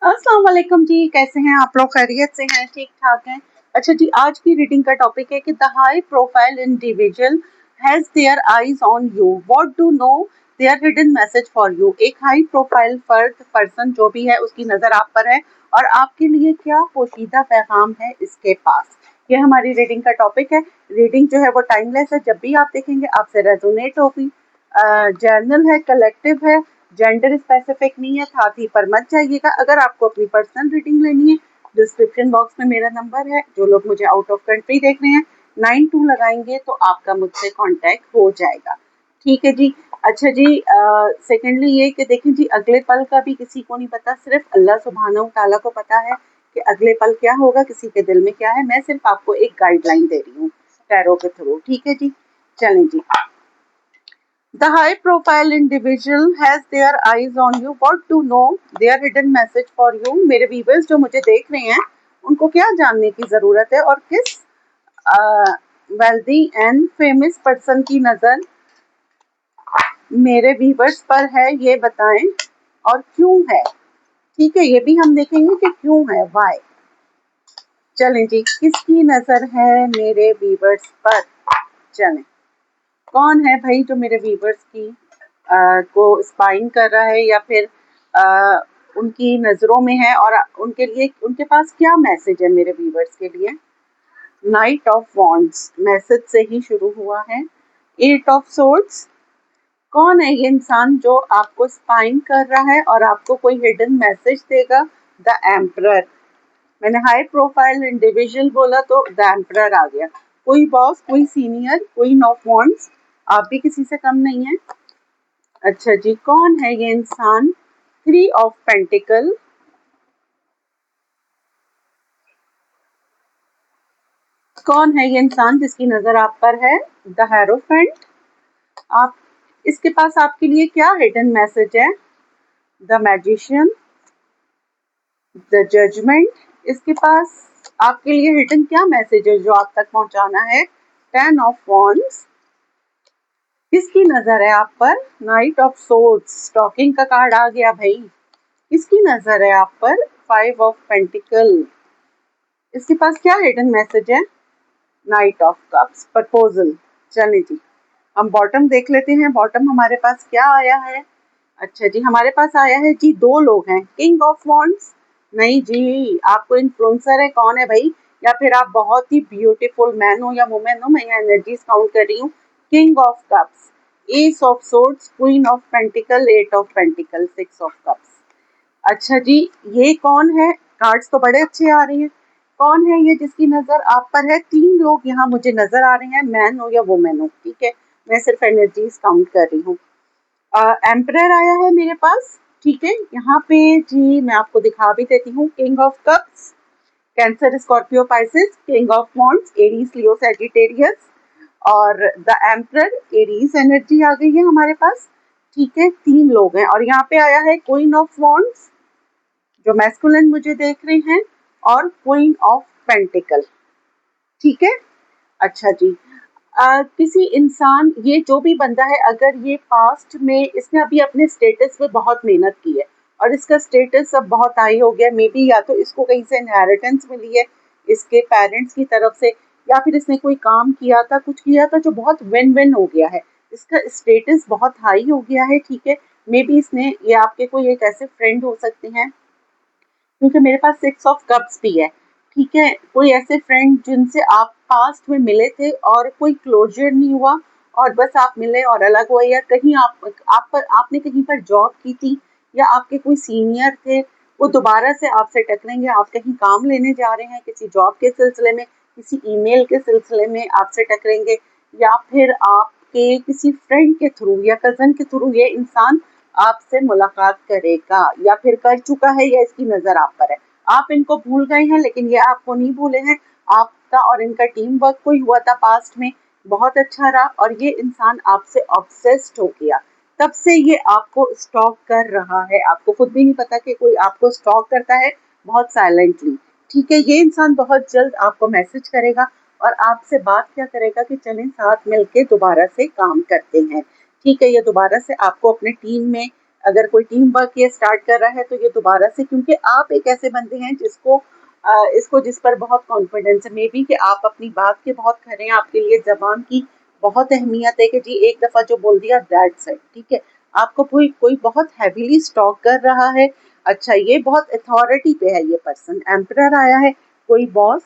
अस्सलाम वालेकुम जी, कैसे हैं आप लोग? खैरियत से हैं? ठीक ठाक हैं? अच्छा जी, आज की रीडिंग का टॉपिक है कि the high profile individual has their eyes on you, what do know their hidden message for you. एक हाई प्रोफाइल पर्सन जो भी है उसकी नज़र आप पर है और आपके लिए क्या पोशीदा पैगाम है इसके पास। ये हमारी रीडिंग का टॉपिक है। रीडिंग जो है वो टाइमलेस है, जब भी आप देखेंगे आपसे रेजोनेट होगी। जर्नल है, कलेक्टिव है, जेंडर स्पेसिफिक नहीं है, छाती पर मत जाइएगा। अगर आपको अपनी पर्सनल रीडिंग लेनी है, डिस्क्रिप्शन बॉक्स में मेरा नंबर है। जो लोग मुझे आउट ऑफ कंट्री देख रहे हैं 92 लगाएंगे तो आपका मुझसे कांटेक्ट हो जाएगा। ठीक है जी। अच्छा जी, सेकेंडली ये कि देखें जी, अगले पल का भी किसी को नहीं पता, सिर्फ अल्लाह सुब्हानहू तआला को पता है कि अगले पल क्या होगा, किसी के दिल में क्या है। मैं सिर्फ आपको एक गाइडलाइन दे रही हूँ टैरो के थ्रू। ठीक है जी, चलें जी। The high profile individual has their eyes on you. What to know? Their hidden message for you. मेरे व्यूवर्स जो मुझे देख रहे हैं उनको क्या जानने की ज़रूरत है और किस वेल्दी एंड फेमस पर्सन की नज़र मेरे व्यूवर्स पर है, ये बताएं और क्यों है। ठीक है, ये भी हम देखेंगे कि क्यों है, वाई। चलें जी, किसकी नज़र है मेरे व्यूवर्स पर। चलें, कौन है भाई जो मेरे व्यूवर्स की को स्पाइंग कर रहा है या फिर उनकी नज़रों में है और उनके लिए उनके पास क्या मैसेज है मेरे व्यूवर्स के लिए। नाइट ऑफ वॉन्ड्स मैसेज से ही शुरू हुआ है। एट ऑफ सोर्ड्स, कौन है ये इंसान जो आपको स्पाइंग कर रहा है और आपको कोई हिडन मैसेज देगा। The emperor. मैंने हाई प्रोफाइल इंडिविजुअल बोला तो द एम्परर आ गया। कोई बॉस, कोई सीनियर, क्वीन ऑफ वॉन्ड्स, आप भी किसी से कम नहीं है। अच्छा जी, कौन है ये इंसान। थ्री ऑफ पेंटिकल, कौन है ये इंसान जिसकी नजर आप पर है। द हेरोफेंट, आप इसके पास आपके लिए क्या हिडन मैसेज है। द मैजिशियन, द जजमेंट, इसके पास आपके लिए हिडन क्या मैसेज है जो आप तक पहुंचाना है। टेन ऑफ वॉन्ड्स, किसकी नजर है आप पर। नाइट ऑफ सोर्ड्स, स्टॉकिंग का कार्ड आ गया भाई, किसकी नजर है आप पर। फाइव ऑफ पेंटिकल, इसके पास क्या हिडन मैसेज है। Night of cups, proposal. चलिए जी, हम बॉटम देख लेते हैं। बॉटम हमारे पास क्या आया है। अच्छा जी, हमारे पास आया है जी, दो लोग हैं। किंग ऑफ वॉन्ड्स, नहीं जी, आपको इन्फ्लुएंसर है, कौन है भाई। या फिर आप बहुत ही ब्यूटीफुल मैन हो या वुमेन हो, मैं यहाँ एनर्जीज काउंट कर रही हूँ। King of cups, ace of swords, queen of pentacle, eight of pentacle, six of cups. अच्छा जी, ये कौन है। कार्ड्स तो बड़े अच्छे आ रहे हैं। कौन है ये जिसकी नजर आप पर है। तीन लोग यहाँ मुझे नजर आ रहे हैं, मैन हो या वुमेन हो। ठीक है, मैं सिर्फ एनर्जीज काउंट कर रही हूँ। एम्परर आया है मेरे पास। ठीक है, यहाँ पे जी मैं आपको दिखा भी देती हूँ। King of cups, cancer, Scorpio, Pisces. King of wands, Aries, Leo, Sagittarius. और द एम्परर, एरीज एनर्जी आ गई है हमारे पास। ठीक है, तीन लोग हैं और यहाँ पे आया है क्वीन ऑफ वॉन्ड्स जो मैस्कुलिन मुझे देख रहे हैं, और क्वीन ऑफ पेंटिकल। ठीक है। अच्छा जी, किसी इंसान, ये जो भी बंदा है, अगर ये पास्ट में इसने अभी अपने स्टेटस पे बहुत मेहनत की है और इसका स्टेटस अब बहुत हाई हो गया, मे बी या तो इसको कहीं से इनहेरिटेंस मिली है इसके पेरेंट्स की तरफ से, या फिर इसने कोई काम किया था, कुछ किया था जो बहुत विन विन हो गया है, इसका स्टेटस बहुत हाई हो गया है। ठीक है, मे बी इसने, ये आपके कोई एक ऐसे फ्रेंड हो सकते हैं, क्योंकि मेरे पास सिक्स ऑफ कप्स भी है। ठीक है, कोई ऐसे फ्रेंड जिनसे आप पास्ट में मिले थे और कोई क्लोजर नहीं हुआ और बस आप मिले और अलग हुए, या कहीं आपने कहीं पर जॉब की थी या आपके कोई सीनियर थे, वो दोबारा से आपसे टकरेंगे, आप कहीं काम लेने जा रहे हैं, किसी जॉब के सिलसिले में, किसी ईमेल के सिलसिले में आपसे टकरेंगे, या फिर आपके किसी फ्रेंड के थ्रू या कजन के थ्रू ये इंसान आपसे मुलाकात करेगा या फिर कर चुका है, या इसकी नजर आप पर है। आप इनको भूल गए हैं लेकिन ये आपको नहीं भूले हैं। आपका और इनका टीम वर्क कोई हुआ था पास्ट में, बहुत अच्छा रहा और ये इंसान आपसे ऑब्सेस्ड हो गया, तब से ये आपको स्टॉक कर रहा है। आपको खुद भी नहीं पता कि कोई आपको स्टॉक करता है, बहुत साइलेंटली। ठीक है, ये इंसान बहुत जल्द आपको मैसेज करेगा और आपसे बात क्या करेगा कि चलें साथ मिलके दोबारा से काम करते हैं। ठीक है, ये दोबारा से आपको अपने टीम में अगर कोई टीम वर्क ये स्टार्ट कर रहा है तो ये दोबारा से, क्योंकि आप एक ऐसे बंदे हैं जिसको इसको जिस पर बहुत कॉन्फिडेंस है, मे बी कि आप अपनी बात के बहुत खरे हैं, आपके लिए जबान की बहुत अहमियत है कि जी एक दफ़ा जो बोल दिया दैट्स इट, ठीक है। आपको कोई कोई बहुत हैवीली स्टॉक कर रहा है। अच्छा, ये बहुत अथॉरिटी पे है ये पर्सन, एम्परर आया है, कोई बॉस,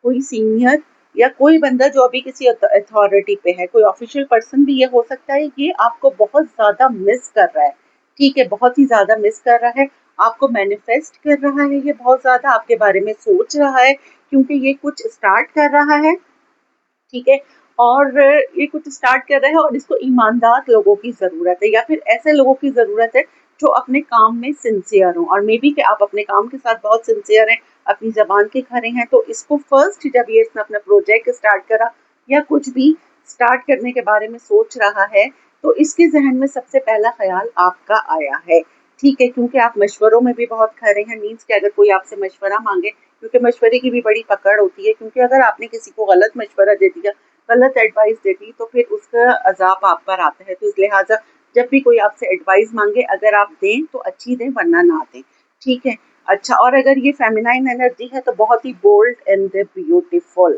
कोई सीनियर या कोई बंदा जो अभी किसी अथॉरिटी पे है, कोई ऑफिशियल पर्सन भी ये हो सकता है। ये आपको बहुत ज़्यादा मिस कर रहा है, ठीक है, बहुत ही ज़्यादा मिस कर रहा है, आपको मैनिफेस्ट कर रहा है, ये बहुत ज़्यादा आपके बारे में सोच रहा है, क्योंकि ये कुछ स्टार्ट कर रहा है, ठीक है। और ये कुछ स्टार्ट कर रहा है और इसको ईमानदार लोगों की ज़रूरत है, या फिर ऐसे लोगों की ज़रूरत है जो अपने काम में सिंसियर हों, और मे बी कि आप अपने काम के साथ बहुत सिंसियर हैं, अपनी ज़बान के खरे हैं। तो इसको फर्स्ट जब ये इसने अपना प्रोजेक्ट स्टार्ट करा या कुछ भी स्टार्ट करने के बारे में सोच रहा है, तो इसके जहन में सबसे पहला ख्याल आपका आया है, ठीक है, क्योंकि आप मशवरों में भी बहुत खरे हैं। मीन्स कि अगर कोई आपसे मशवरा मांगे, क्योंकि मशवरे की भी बड़ी पकड़ होती है, क्योंकि अगर आपने किसी को गलत मशवरा दे दिया, गलत एडवाइस दे दी, तो फिर उसका अजाब आप पर आता है। तो इस लिहाजा जब भी कोई आपसे एडवाइस मांगे, अगर आप दें तो अच्छी दें, वरना ना दें, ठीक है। अच्छा, और अगर ये फेमिनाइन एनर्जी है तो बहुत ही बोल्ड एंड ब्यूटीफुल,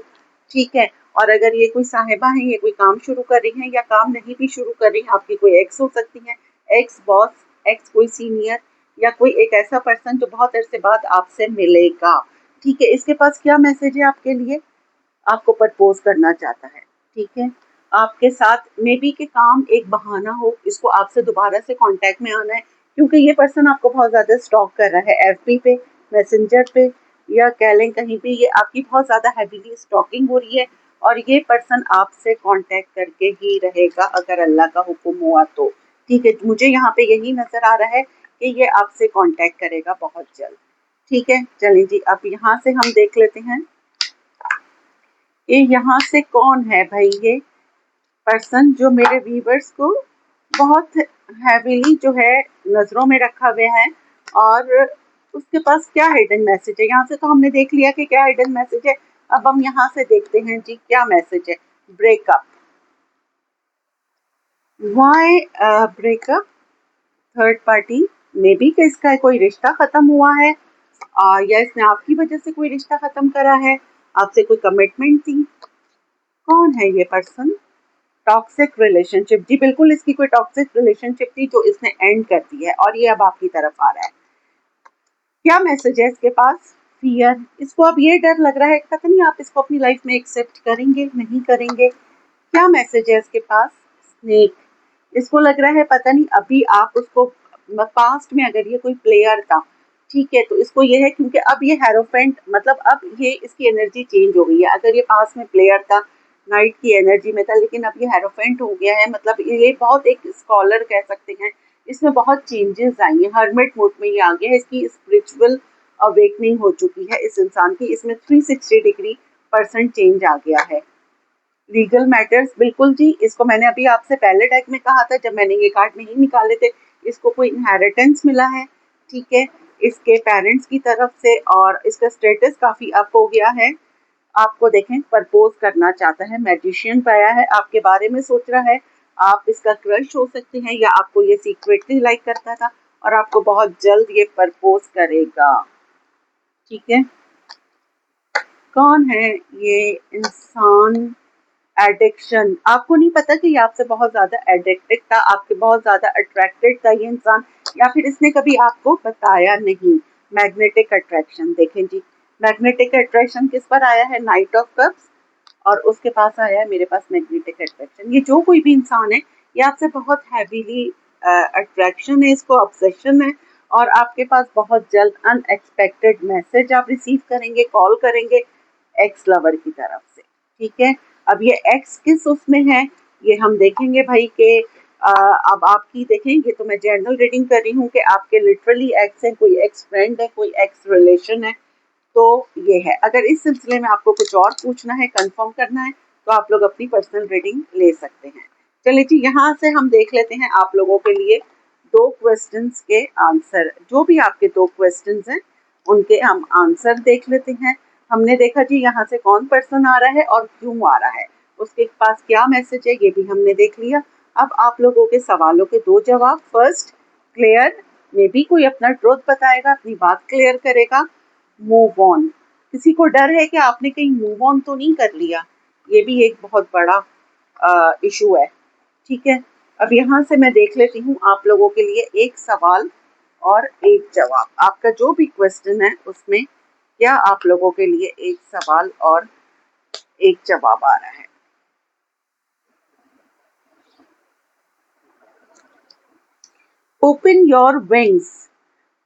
ठीक है। और अगर ये कोई साहिबा है, ये कोई काम शुरू कर रही हैं या काम नहीं भी शुरू कर रही हैं, आपकी कोई एक्स हो सकती है, एक्स बॉस, एक्स कोई सीनियर, या कोई एक ऐसा पर्सन जो बहुत अरसे बाद आपसे मिलेगा, ठीक है। इसके पास क्या मैसेज है आपके लिए? आपको प्रपोज करना चाहता है, ठीक है। आपके साथ मे बी के काम एक बहाना हो, इसको आपसे दोबारा से कांटेक्ट में आना है, क्योंकि ये पर्सन आपको बहुत ज़्यादा स्टॉक कर रहा है, एफबी पे, मैसेंजर पे, या कह लें कहीं पे ये आपकी बहुत ज़्यादा हैवीली स्टॉकिंग हो रही है। और ये पर्सन आपसे कांटेक्ट करके ही रहेगा अगर अल्लाह का हुक्म हुआ तो, ठीक है। मुझे यहाँ पे यही नज़र आ रहा है कि ये आपसे कांटेक्ट करेगा बहुत जल्द, ठीक है। चलिए जी, अब यहाँ से हम देख लेते हैं ये यहाँ से कौन है भाई, ये पर्सन जो मेरे व्यूवर्स को बहुत हैवीली जो है नज़रों में रखा हुआ है, और उसके पास क्या हिडन मैसेज है। यहाँ से तो हमने देख लिया कि क्या हिडन मैसेज है, अब हम यहाँ से देखते हैं जी क्या मैसेज है। Breakup, why breakup, third party, maybe कि इसका कोई रिश्ता ख़त्म हुआ है, या इसने आपकी वजह से कोई रिश्ता ख़त्म करा है, आपसे कोई कमिटमेंट थी। कौन है ये पर्सन? टॉक्सिक रिलेशनशिप, जी बिल्कुल, इसकी कोई टॉक्सिक रिलेशनशिप थी जो इसने एंड कर दी है और ये अब आपकी तरफ आ रहा है। क्या मैसेज है इसके पास? फियर, इसको अब ये डर लग रहा है, पता नहीं आप इसको अपनी लाइफ में एक्सेप्ट करेंगे नहीं करेंगे। क्या मैसेज है इसके पास? स्नेक, इसको लग रहा है पता नहीं अभी आप उसको, पास्ट में अगर ये कोई प्लेयर था, ठीक है, तो इसको ये है, क्योंकि अब ये हेरोफेंट, मतलब अब ये इसकी एनर्जी चेंज हो गई है। अगर ये पास्ट में प्लेयर था, नाइट की एनर्जी में था, लेकिन अब ये हेरोफेंट हो गया है, मतलब ये बहुत एक स्कॉलर कह सकते हैं, इसमें बहुत चेंजेस आई हैं, हर्मिट मोड में ये आ गया है, इसकी स्पिरिचुअल अवेकनिंग हो चुकी है इस इंसान की, इसमें 360 डिग्री परसेंट चेंज आ गया है। लीगल मैटर्स, बिल्कुल जी, इसको मैंने अभी आपसे पहले डेक में कहा था जब मैंने ये कार्ड नहीं निकाले थे, इसको कोई इनहेरिटेंस मिला है, ठीक है, इसके पेरेंट्स की तरफ से, और इसका स्टेटस काफ़ी अप हो गया है। आपको देखें प्रपोज करना चाहता है, मैजिशियन पाया है, आपके बारे में सोच रहा है, आप इसका क्रश हो सकते हैं, या आपको ये सीक्रेटली लाइक करता था और आपको बहुत जल्द ये प्रपोज करेगा, ठीक है। कौन है ये इंसान? एडिक्शन, आपको नहीं पता कि ये आपसे बहुत ज़्यादा एडिक्टेड था, आपके बहुत ज़्यादा अट्रैक्टेड था ये इंसान, या फिर इसने कभी आपको बताया नहीं। मैग्नेटिक अट्रैक्शन, देखें जी, मैग्नेटिक अट्रैक्शन किस पर आया है? नाइट ऑफ कप्स, और उसके पास आया है मेरे पास मैग्नेटिक अट्रैक्शन। ये जो कोई भी इंसान है, ये आपसे बहुत हैवीली अट्रैक्शन है, इसको ऑब्सेशन है, और आपके पास बहुत जल्द अनएक्सपेक्टेड मैसेज आप रिसीव करेंगे, कॉल करेंगे एक्स लवर की तरफ से, ठीक है। अब ये एक्स किस उसमें है, ये हम देखेंगे भाई के, अब आपकी देखें, ये तो मैं जनरल रीडिंग कर रही हूँ कि आपके लिटरली एक्स हैं, कोई एक्स फ्रेंड है, कोई एक्स रिलेशन है, तो ये है। अगर इस सिलसिले में आपको कुछ और पूछना है, कंफर्म करना है, तो आप लोग अपनी पर्सनल रीडिंग ले सकते हैं। चलिए जी, यहाँ से हम देख लेते हैं आप लोगों के लिए दो क्वेश्चंस के आंसर, जो भी आपके दो क्वेश्चंस हैं उनके हम आंसर देख लेते हैं। हमने देखा जी यहाँ से कौन पर्सन आ रहा है और क्यों आ रहा है, उसके पास क्या मैसेज है, ये भी हमने देख लिया। अब आप लोगों के सवालों के दो जवाब। फर्स्ट, क्लियर, मे बी कोई अपना ट्रुथ बताएगा, अपनी बात क्लियर करेगा। मूव ऑन, किसी को डर है कि आपने कहीं मूव ऑन तो नहीं कर लिया, ये भी एक बहुत बड़ा इशू है। ठीक है, अब यहाँ से मैं देख लेती हूँ आप लोगों के लिए एक सवाल और एक जवाब। आपका जो भी क्वेश्चन है उसमें क्या आप लोगों के लिए एक सवाल और एक जवाब आ रहा है। Open your wings.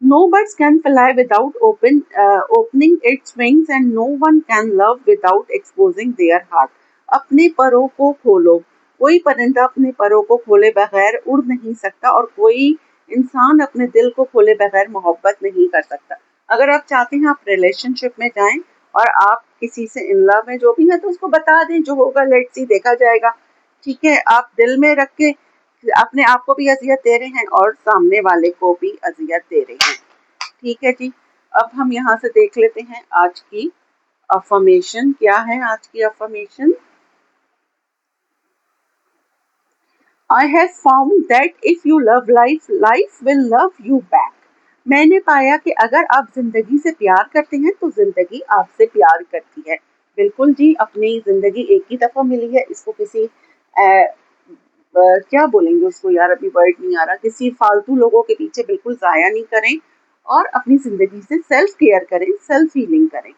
No birds can fly without opening its wings, and no one can love without exposing their heart. अपने परों को खोलो। कोई परिंदा अपने परों को खोले बगैर उड़ नहीं सकता और कोई इंसान अपने दिल को खोले बगैर मोहब्बत नहीं कर सकता। अगर आप चाहते हैं आप रिलेशनशिप में जाएं और आप किसी से इन लव में जो भी है तो उसको बता दें, जो होगा लेट्स सी देखा जाएगा। ठीक है, आप दिल में रख के अपने आप को भी अजियत दे रहे हैं और सामने वाले को भी अजियत दे रहे हैं। ठीक है जी, अब हम यहाँ से देख लेते हैं आज की अफर्मेशन क्या है। आज की affirmation, I have found that if you love life, life will love you back. मैंने पाया कि अगर आप जिंदगी से प्यार करते हैं तो जिंदगी आपसे प्यार करती है। बिल्कुल जी, अपनी जिंदगी एक ही दफा मिली है, इसको किसी क्या बोलेंगे उसको यार, अभी वर्ड नहीं आ रहा, किसी फालतू लोगों के पीछे बिल्कुल जाया नहीं करें और अपनी जिंदगी से सेल्फ केयर करें, सेल्फ हीलिंग करें।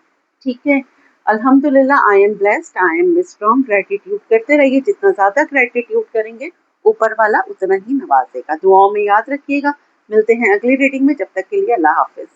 ठीक है, अल्हम्दुलिल्लाह, I am blessed, I am strong. Gratitude करते रहिए, जितना ज्यादा ग्रेटिट्यूड करेंगे ऊपर वाला उतना ही नवाजेगा। दुआओं में याद रखिएगा। मिलते हैं अगली रीडिंग में, जब तक के लिए अल्लाह हाफिज।